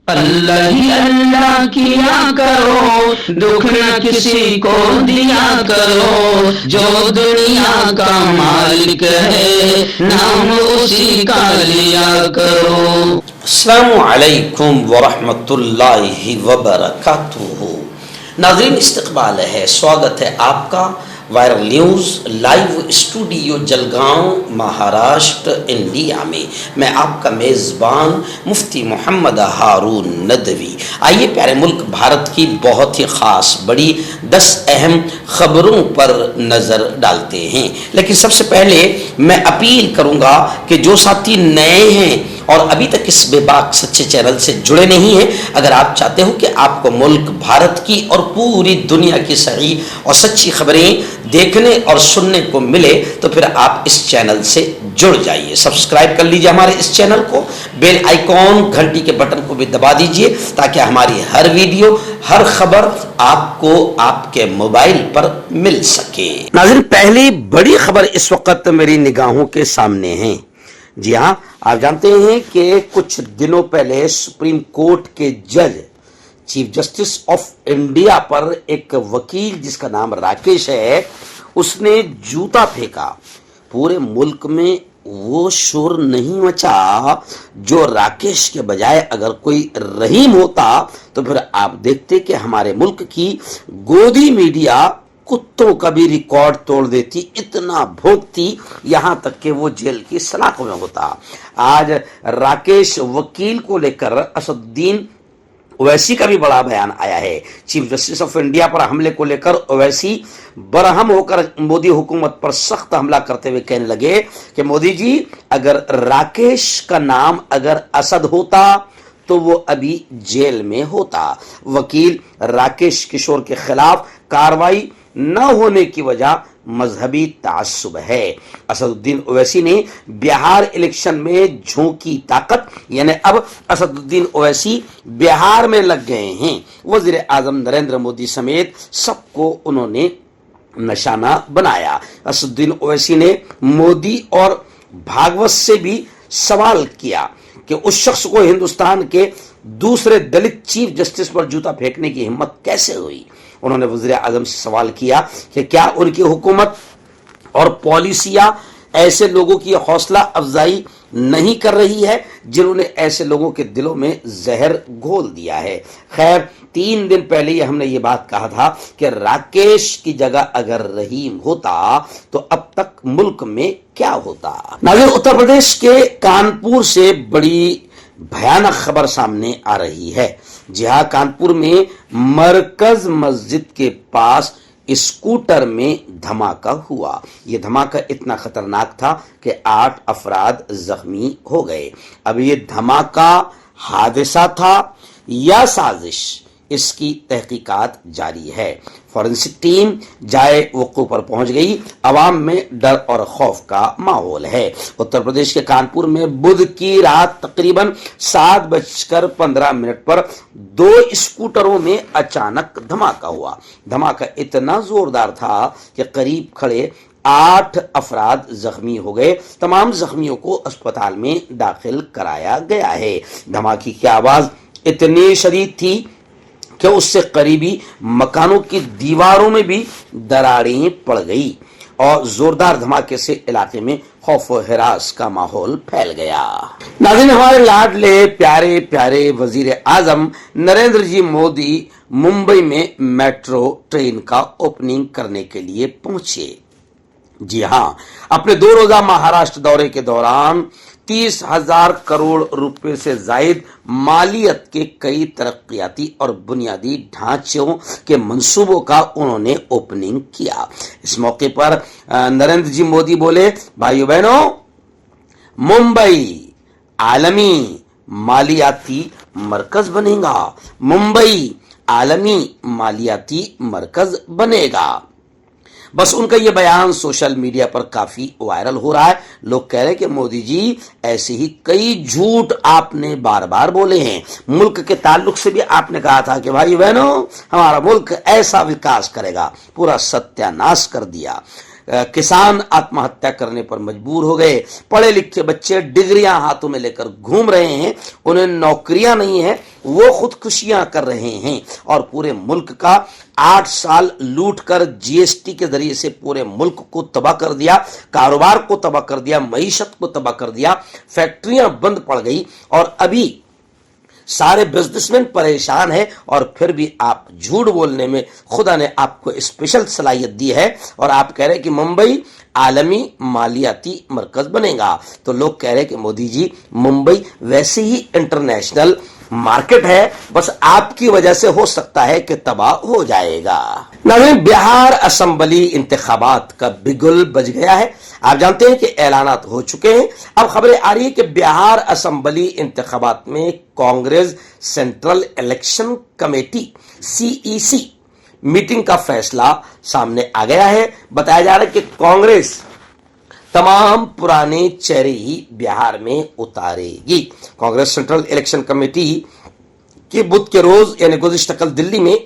اللہ ہی اللہ کیا کرو، دکھ نہ کسی کو دیا کرو، جو دنیا کا مالک ہے نام اسی کا لیا کرو۔ السلام علیکم ورحمۃ اللہ وبرکاتہ۔ ناظرین، استقبال ہے، سواگت ہے آپ کا viral news live studio Jalgaon Maharashtra India میں۔ میں آپ کا میزبان مفتی محمد ہارون ندوی۔ آئیے پیارے ملک بھارت کی بہت ہی خاص بڑی 10 اہم خبروں پر نظر ڈالتے ہیں، لیکن سب سے پہلے میں اپیل کروں گا کہ جو ساتھی نئے ہیں اور ابھی تک اس بے باک سچے چینل سے جڑے نہیں ہیں، اگر آپ چاہتے ہو کہ آپ کو ملک بھارت کی اور پوری دنیا کی صحیح اور سچی خبریں دیکھنے اور سننے کو ملے تو پھر آپ اس چینل سے جڑ جائیے۔ سبسکرائب کر لیجئے ہمارے اس چینل کو، بیل آئیکن گھنٹی کے بٹن کو بھی دبا دیجئے تاکہ ہماری ہر ویڈیو، ہر خبر آپ کو آپ کے موبائل پر مل سکے۔ ناظرین، پہلی بڑی خبر اس وقت میری نگاہوں کے سامنے ہے۔ جی ہاں، آپ جانتے ہیں کہ کچھ دنوں پہلے سپریم کورٹ کے جج چیف جسٹس آف انڈیا پر ایک وکیل جس کا نام راکیش ہے، اس نے جوتا پھینکا۔ پورے ملک میں وہ شور نہیں مچا جو راکیش کے بجائے اگر کوئی رحیم ہوتا تو پھر آپ دیکھتے کہ ہمارے ملک کی گودی میڈیا کتوں کا بھی ریکارڈ توڑ دیتی، اتنا بھونکتی، یہاں تک کہ وہ جیل کی سلاخوں میں ہوتا۔ آج راکیش وکیل کو لے کر اسد الدین اویسی کا بھی بڑا بیان آیا ہے۔ چیف جسٹس آف انڈیا پر حملے کو لے کر اویسی برہم ہو کر مودی حکومت پر سخت حملہ کرتے ہوئے کہنے لگے کہ مودی جی، اگر راکیش کا نام اگر اسد ہوتا تو وہ ابھی جیل میں ہوتا۔ وکیل راکیش کشور کے خلاف کاروائی نہ ہونے کی وجہ مذہبی تعصب ہے۔ اسد الدین اویسی نے بہار الیکشن میں جھونکی طاقت، یعنی اب اسد الدین اویسی بہار میں لگ گئے ہیں۔ وزیر اعظم نریندر مودی سمیت سب کو انہوں نے نشانہ بنایا۔ اسد الدین اویسی نے مودی اور بھاگوت سے بھی سوال کیا کہ اس شخص کو ہندوستان کے دوسرے دلت چیف جسٹس پر جوتا پھینکنے کی ہمت کیسے ہوئی؟ انہوں نے وزیر اعظم سے سوال کیا کہ کیا ان کی حکومت اور پالیسیاں ایسے لوگوں کی حوصلہ افزائی نہیں کر رہی ہے جنہوں نے ایسے لوگوں کے دلوں میں زہر گھول دیا ہے؟ خیر، 3 دن پہلے ہی ہم نے یہ بات کہا تھا کہ راکیش کی جگہ اگر رحیم ہوتا تو اب تک ملک میں کیا ہوتا۔ ناظرین، اتر پردیش کے کانپور سے بڑی بھیانک خبر سامنے آ رہی ہے۔ جی ہاں، کانپور میں مرکز مسجد کے پاس اسکوٹر میں دھماکہ ہوا۔ یہ دھماکہ اتنا خطرناک تھا کہ 8 افراد زخمی ہو گئے۔ اب یہ دھماکہ حادثہ تھا یا سازش، اس کی تحقیقات جاری ہے۔ فورنسک ٹیم جائے وقوع پر پہنچ گئی۔ عوام میں ڈر اور خوف کا ماحول ہے۔ اتر پردیش کے کانپور میں بدھ کی رات تقریباً 7:15 پر 2 اسکوٹروں میں اچانک دھماکہ ہوا۔ دھماکہ اتنا زوردار تھا کہ قریب کھڑے 8 افراد زخمی ہو گئے۔ تمام زخمیوں کو اسپتال میں داخل کرایا گیا ہے۔ دھماکے کی آواز اتنی شدید تھی کہ اس سے قریبی مکانوں کی دیواروں میں بھی دراڑیں پڑ گئی اور زوردار دھماکے سے علاقے میں خوف و ہراس کا ماحول پھیل گیا۔ ناظرین، ہمارے لاڈلے پیارے پیارے وزیر اعظم نریندر جی مودی ممبئی میں میٹرو ٹرین کا اوپننگ کرنے کے لیے پہنچے۔ جی ہاں، اپنے 2 روزہ مہاراشٹر دورے کے دوران 30,000 کروڑ روپے سے زائد مالیت کے کئی ترقیاتی اور بنیادی ڈھانچوں کے منصوبوں کا انہوں نے اوپننگ کیا۔ اس موقع پر نریندر جی مودی بولے، بھائیو بہنوں، ممبئی عالمی مالیاتی مرکز بنے گا، ممبئی عالمی مالیاتی مرکز بنے گا۔ بس ان کا یہ بیان سوشل میڈیا پر کافی وائرل ہو رہا ہے۔ لوگ کہہ رہے ہیں کہ مودی جی ایسے ہی کئی جھوٹ آپ نے بار بار بولے ہیں۔ ملک کے تعلق سے بھی آپ نے کہا تھا کہ بھائی بہنوں، ہمارا ملک ایسا وکاس کرے گا، پورا ستیہ ناش کر دیا۔ किसान आत्महत्या करने पर मजबूर हो गए। पढ़े लिखे बच्चे डिग्रियां हाथों में लेकर घूम रहे हैं, उन्हें नौकरियां नहीं है, वो खुदकुशियां कर रहे हैं और पूरे मुल्क का 8 साल लूट कर जीएसटी के जरिए से पूरे मुल्क को तबाह कर दिया, कारोबार को तबाह कर दिया, मईशत को तबाह कर दिया, फैक्ट्रियां बंद पड़ गई और अभी सारे बिजनेसमैन परेशान है और फिर भी आप झूठ बोलने में खुदा ने आपको स्पेशल सलाहियत दी है और आप कह रहे हैं कि मुंबई आलमी मालियाती मरकज बनेगा। तो लोग कह रहे हैं कि मोदी जी मुंबई वैसे ही इंटरनेशनल मार्केट है, बस आपकी वजह से हो सकता है कि तबाह हो जाएगा। नाज़रीन, बिहार असेंबली इंतखाबात का बिगुल बज गया है। आप जानते हैं कि ऐलानात हो चुके हैं। अब खबरें आ रही है कि बिहार असेंबली इंतखाबात में Congress central election committee CEC meeting का फैसला सामने आ गया है। बताया जा रहा है कि कांग्रेस तमाम पुराने चेहरे ही बिहार में उतारेगी। कांग्रेस सेंट्रल इलेक्शन कमेटी की बुध के रोज यानी गुज़िश्ता कल दिल्ली में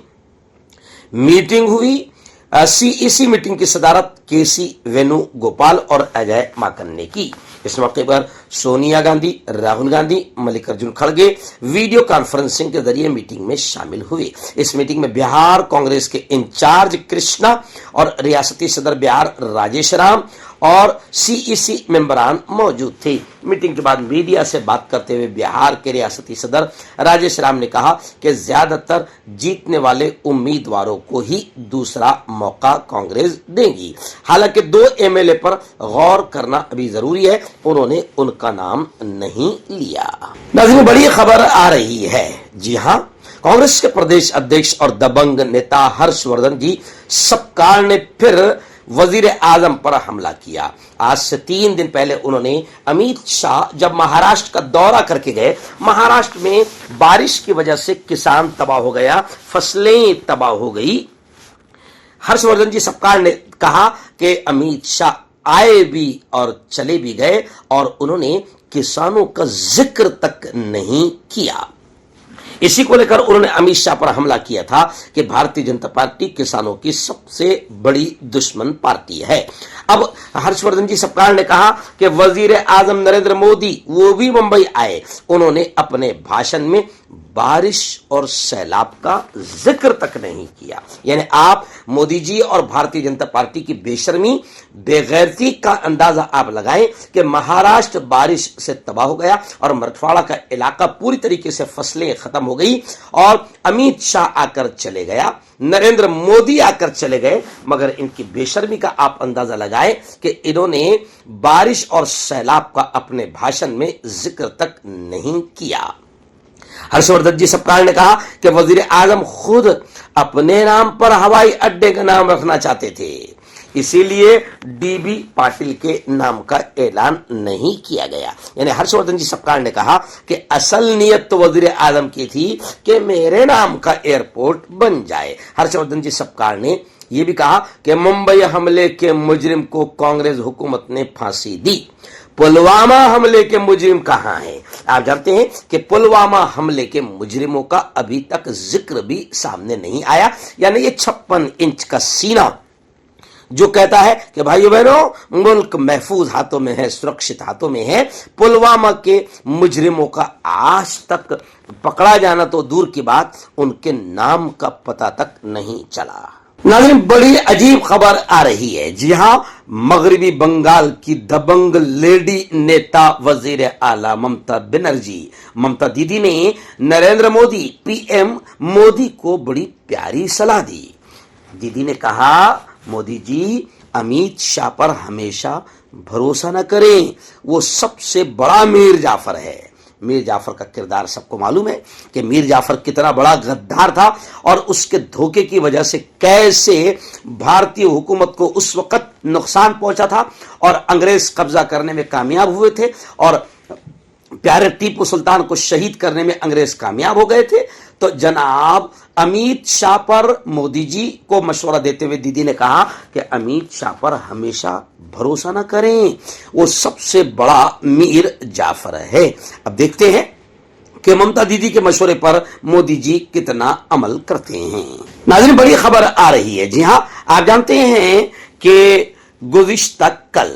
मीटिंग हुई। CEC मीटिंग की सदारत KC वेणुगोपाल और अजय माकन ने की। इस मौके पर सोनिया गांधी, राहुल गांधी, मल्लिकार्जुन खड़गे वीडियो कॉन्फ्रेंसिंग के जरिए मीटिंग में शामिल हुए। इस मीटिंग में बिहार कांग्रेस के इंचार्ज कृष्णा और रियासती सदर बिहार राजेश राम और CEC मेंबरान मौजूद थे। मीटिंग के बाद मीडिया से बात करते हुए बिहार के रियासती सदर राजेश राम ने कहा कि ज्यादातर जीतने वाले उम्मीदवारों को ही दूसरा मौका कांग्रेस देगी। हालांकि 2 MLA पर गौर करना अभी जरूरी है, उन्होंने उनका नाम नहीं लिया। नाज़रीन, बड़ी खबर आ रही है। जी हां, कांग्रेस के प्रदेश अध्यक्ष और दबंग नेता हर्षवर्धन जी सपकाल ने फिर वजीर आजम पर हमला किया। आज से 3 दिन पहले उन्होंने अमित शाह जब महाराष्ट्र का दौरा करके गए, महाराष्ट्र में बारिश की वजह से किसान तबाह हो गया, फसलें तबाह हो गई। हर्षवर्धन जी सपकाल ने कहा कि अमित शाह आए भी और चले भी गए और उन्होंने किसानों का जिक्र तक नहीं किया। इसी को लेकर उन्होंने अमित शाह पर हमला किया था कि भारतीय जनता पार्टी किसानों की सबसे बड़ी दुश्मन पार्टी है। अब हर्षवर्धन जी सपकाल ने कहा कि वजीर आजम नरेंद्र मोदी वो भी मुंबई आए, उन्होंने अपने भाषण में बारिश और सैलाब का जिक्र तक नहीं किया। यानी आप मोदी जी और भारतीय जनता पार्टी की बेशर्मी, बेगैरती का अंदाजा आप लगाएं कि महाराष्ट्र बारिश से तबाह हो गया और मराठवाड़ा का इलाका पूरी तरीके से फसलें खत्म हो गई और अमित शाह आकर चले गया, नरेंद्र मोदी आकर चले गए, मगर इनकी बेशर्मी का आप अंदाजा लगाएं कि इन्होंने बारिश और सैलाब का अपने भाषण में जिक्र तक नहीं किया। हर्षवर्धन जी सपकाल ने कहा कि वजीर आजम खुद अपने नाम पर हवाई अड्डे का नाम रखना चाहते थे, इसीलिए DB पाटिल के नाम का ऐलान नहीं किया गया। यानी हर्षवर्धन जी सपकाल ने कहा कि असल नियत तो वजीर आजम की थी कि मेरे नाम का एयरपोर्ट बन जाए। हर्षवर्धन जी सपकाल ने यह भी कहा कि मुंबई हमले के मुजरिम को कांग्रेस हुकूमत ने फांसी दी, पुलवामा हमले के मुजरिम कहां हैं? आप जानते हैं कि पुलवामा हमले के मुजरिमों का अभी तक जिक्र भी सामने नहीं आया। यानी ये 56 इंच का सीना जो कहता है कि भाइयों बहनों मुल्क महफूज हाथों में है, सुरक्षित हाथों में है, पुलवामा के मुजरिमों का आज तक पकड़ा जाना तो दूर की बात, उनके नाम का पता तक नहीं चला। नाज़रीन, बड़ी अजीब खबर आ रही है। जी हां, मगरबी बंगाल की दबंग लेडी नेता वजीर आला ममता बनर्जी, ममता दीदी ने नरेंद्र मोदी PM मोदी को बड़ी प्यारी सलाह दी। दीदी ने कहा, मोदी जी अमित शाह पर हमेशा भरोसा न करें, वो सबसे बड़ा मीर जाफर है। मीर जाफर का किरदार सबको मालूम है कि मीर जाफर कितना बड़ा गद्दार था और उसके धोखे की वजह से कैसे भारतीय हुकूमत को उस वक्त नुकसान पहुंचा था और अंग्रेज कब्जा करने में कामयाब हुए थे और प्यारे टीपू सुल्तान को शहीद करने में अंग्रेज कामयाब हो गए थे। तो जनाब अमित शाह पर मोदी जी को मशवरा देते हुए दीदी ने कहा कि अमित शाह पर हमेशा भरोसा न करें, वो सबसे बड़ा मीर जाफर है। अब देखते हैं कि ममता दीदी के मशवरे पर मोदी जी कितना अमल करते हैं। नाज़रीन, बड़ी खबर आ रही है। जी हां, आप जानते हैं कि गुज़िश्ता कल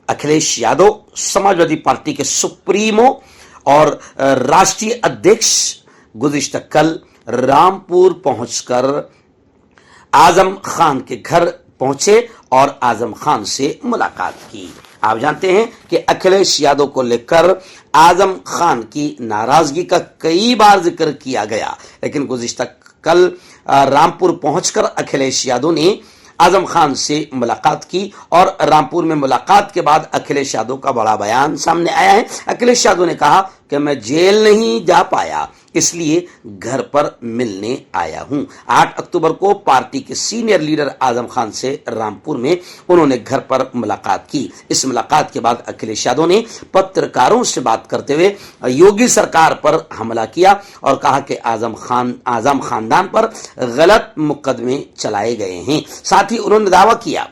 अखिलेश यादव समाजवादी पार्टी के सुप्रीमो और राष्ट्रीय अध्यक्ष गुज़िश्ता कल रामपुर पहुंचकर आजम खान के घर पहुंचे और आजम खान से मुलाकात की। आप जानते हैं कि अखिलेश यादव को लेकर आजम खान की नाराजगी का कई बार जिक्र किया गया, लेकिन गुज़िश्ता कल रामपुर पहुंचकर अखिलेश यादव ने आजम खान से मुलाकात की और रामपुर में मुलाकात के बाद अखिलेश यादव का बड़ा बयान सामने आया है। अखिलेश यादव ने कहा कि मैं जेल नहीं जा पाया, इसलिए घर पर मिलने आया हूं। 8 अक्टूबर को पार्टी के सीनियर लीडर आजम खान से रामपुर में उन्होंने घर पर मुलाकात की। इस मुलाकात के बाद अखिलेश यादव ने पत्रकारों से बात करते हुए योगी सरकार पर हमला किया और कहा कि आजम खानदान पर गलत मुकदमे चलाए गए हैं। साथ ही उन्होंने दावा किया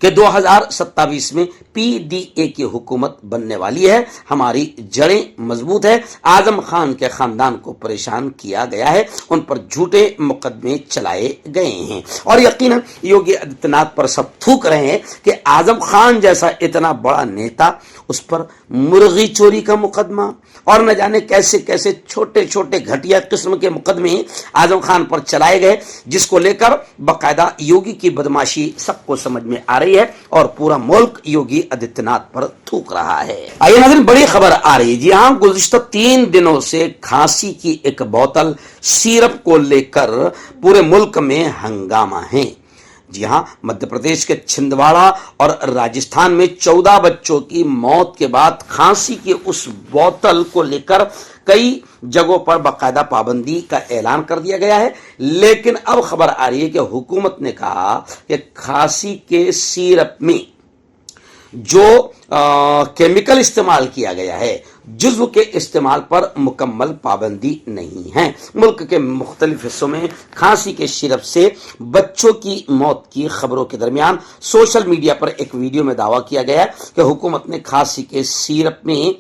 कि 2027 में पीडीए की हुकूमत बनने वाली है, हमारी जड़ें मजबूत है। आजम खान के खानदान को परेशान किया गया है, उन पर झूठे मुकदमे चलाए गए हैं और यकीनन योगी आदित्यनाथ पर सब थूक रहे हैं कि आजम खान जैसा इतना बड़ा नेता, उस पर मुर्गी चोरी का मुकदमा और न जाने कैसे कैसे छोटे छोटे घटिया किस्म के मुकदमे आजम खान पर चलाए गए, जिसको लेकर बकायदा योगी की बदमाशी सबको समझ में आ रही है और पूरा मुल्क योगी आदित्यनाथ पर थूक रहा है। आइए नाज़रीन, बड़ी खबर आ रही है। जी हां, गुज़िश्ता 3 दिनों से खांसी की एक बोतल सिरप को लेकर पूरे मुल्क में हंगामा है। जी हां, मध्य प्रदेश के छिंदवाड़ा और राजस्थान में 14 बच्चों की मौत के बाद खांसी की उस बोतल को लेकर कई जगहों पर बाकायदा पाबंदी का ऐलान कर दिया गया है, लेकिन अब खबर आ रही है कि हुकूमत ने कहा कि खांसी के सिरप में जो केमिकल इस्तेमाल किया गया है, जुज्व के इस्तेमाल पर मुकम्मल पाबंदी नहीं है। मुल्क के मुख्तलिफ हिस्सों में खांसी के सिरप से बच्चों की मौत की खबरों के दरमियान सोशल मीडिया पर एक वीडियो में दावा किया गया है कि हुकूमत ने खांसी के सिरप में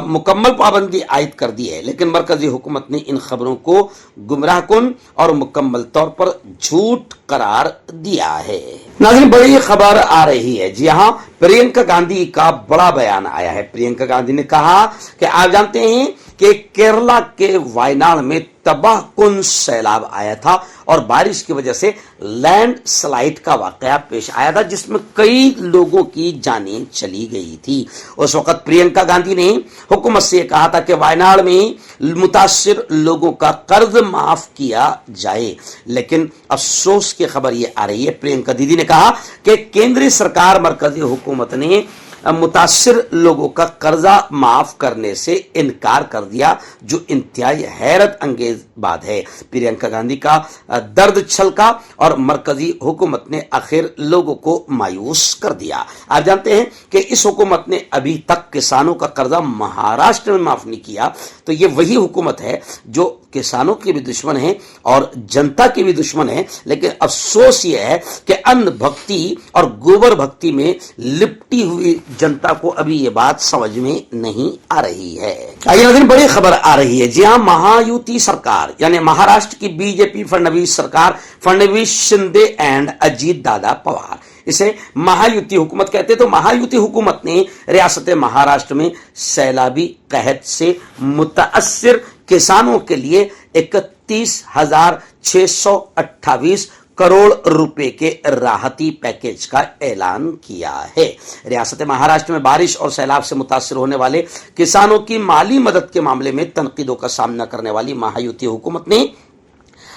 मुकम्मल पाबंदी आयद कर दी है, लेकिन मरकजी हुकूमत ने इन खबरों को गुमराहकुन और मुकम्मल तौर पर झूठ करार दिया है। नाज़रीन, बड़ी खबर आ रही है। जी हां, प्रियंका गांधी का बड़ा बयान आया है। प्रियंका गांधी ने कहा कि आप जानते हैं कि केरला के वायनाड में तबाहकुन सैलाब आया था और बारिश की वजह से लैंडस्लाइड का वाकया पेश आया था, जिसमें कई लोगों की जानें चली गई थी। उस वक्त प्रियंका गांधी ने हुकूमत से कहा था कि वायनाड में मुतासिर लोगों का कर्ज माफ किया जाए, लेकिन अफसोस की खबर यह आ रही है, प्रियंका दीदी ने कहा कि केंद्रीय सरकार मरकजी हुकूमत ने मुतासिर लोगों का कर्जा माफ करने से इनकार कर दिया, जो इंतहाई हैरत अंगेज बात है। प्रियंका गांधी का दर्द छलका और मरकजी हुकूमत ने आखिर लोगों को मायूस कर दिया। आप जानते हैं कि इस हुकूमत ने अभी तक किसानों का कर्जा महाराष्ट्र में माफ नहीं किया, तो ये वही हुकूमत है जो किसानों की भी दुश्मन है और जनता की भी दुश्मन है। लेकिन अफसोस यह है कि अन्न भक्ति और गोबर भक्ति में लिपटी हुई जनता को अभी ये बात समझ में नहीं आ रही है। आइए बड़ी खबर आ रही है। जी हां, महायुति सरकार यानी महाराष्ट्र की बीजेपी फडणवीस सरकार, फडणवीस, शिंदे एंड अजीत दादा पवार, इसे महायुति हुकूमत कहते हैं। तो महायुति हुकूमत ने रियासत महाराष्ट्र में सैलाबी कहत से मुतासिर किसानों के लिए 31,628 करोड़ रुपए के राहती पैकेज का ऐलान किया है। रियासत महाराष्ट्र में बारिश और सैलाब से मुतासिर होने वाले किसानों की माली मदद के मामले में तनकीदों का सामना करने वाली महायुति हुकूमत ने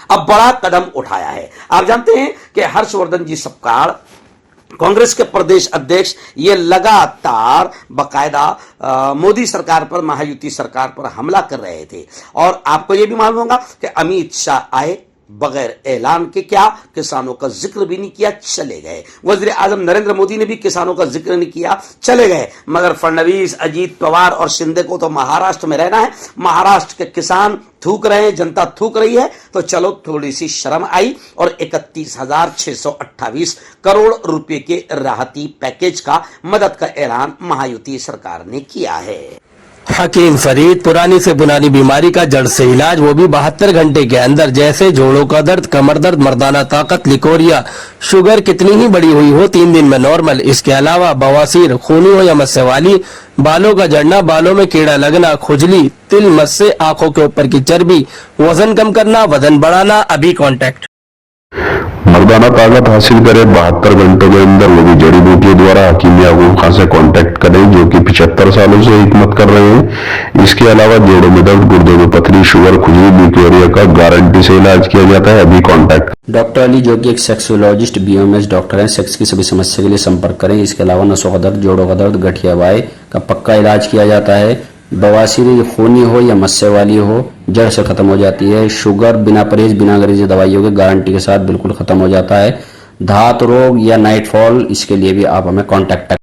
अब बड़ा कदम उठाया है। आप जानते हैं कि हर्षवर्धन जी सपकाळ, कांग्रेस के प्रदेश अध्यक्ष, ये लगातार बकायदा मोदी सरकार पर, महायुति सरकार पर हमला कर रहे थे। और आपको यह भी मालूम होगा कि अमित शाह आए, बगैर ऐलान के क्या किसानों का जिक्र भी नहीं किया, चले गए। वज़ीर आज़म नरेंद्र मोदी ने भी किसानों का जिक्र नहीं किया, चले गए। मगर फडणवीस, अजीत पवार और शिंदे को तो महाराष्ट्र में रहना है। महाराष्ट्र के किसान थूक रहे हैं, जनता थूक रही है, तो चलो थोड़ी सी शर्म आई और 31,628 करोड़ रुपए के राहती पैकेज का, मदद का ऐलान महायुति सरकार ने किया है। हकीम फरीद, पुरानी से पुरानी बीमारी का जड़ से इलाज, वो भी 72 घंटे के अंदर। जैसे जोड़ों का दर्द, कमर दर्द, मर्दाना ताकत, लिकोरिया, शुगर कितनी ही बड़ी हुई हो 3 दिन में नॉर्मल। इसके अलावा बवासीर, खूनी हो या मस्से वाली, बालों का झड़ना, बालों में कीड़ा लगना, खुजली, तिल, मस्से, आंखों के ऊपर की चर्बी, वजन कम करना, वजन बढ़ाना, अभी कांटेक्ट। मर्दाना ताकत हासिल करें 72 घंटों के अंदर, वो भी जड़ी बूटियों द्वारा। हकीम याकूब खान से कांटेक्ट करें, जो कि 75 सालों से हिकमत कर रहे हैं। इसके अलावा जोड़ों में दर्द, गुर्दों में पथरी, शुगर, खुजली, लिकोरिया का गारंटी से इलाज किया जाता है। अभी कांटेक्ट। डॉक्टर अली, जो कि एक सेक्सोलॉजिस्ट बीएमएस डॉक्टर हैं, सेक्स की सभी समस्या के लिए संपर्क करें। इसके अलावा नसों का दर्द, जोड़ों का दर्द, गठिया वाई का पक्का इलाज किया जाता है। बवासीर खूनी हो या मस्से वाली हो, जड़ से खत्म हो जाती है। शुगर बिना परहेज, बिना अंग्रेजी दवाइयों के गारंटी के साथ बिल्कुल खत्म हो जाता है। धात रोग या नाइट फॉल, इसके लिए भी आप हमें कांटेक्ट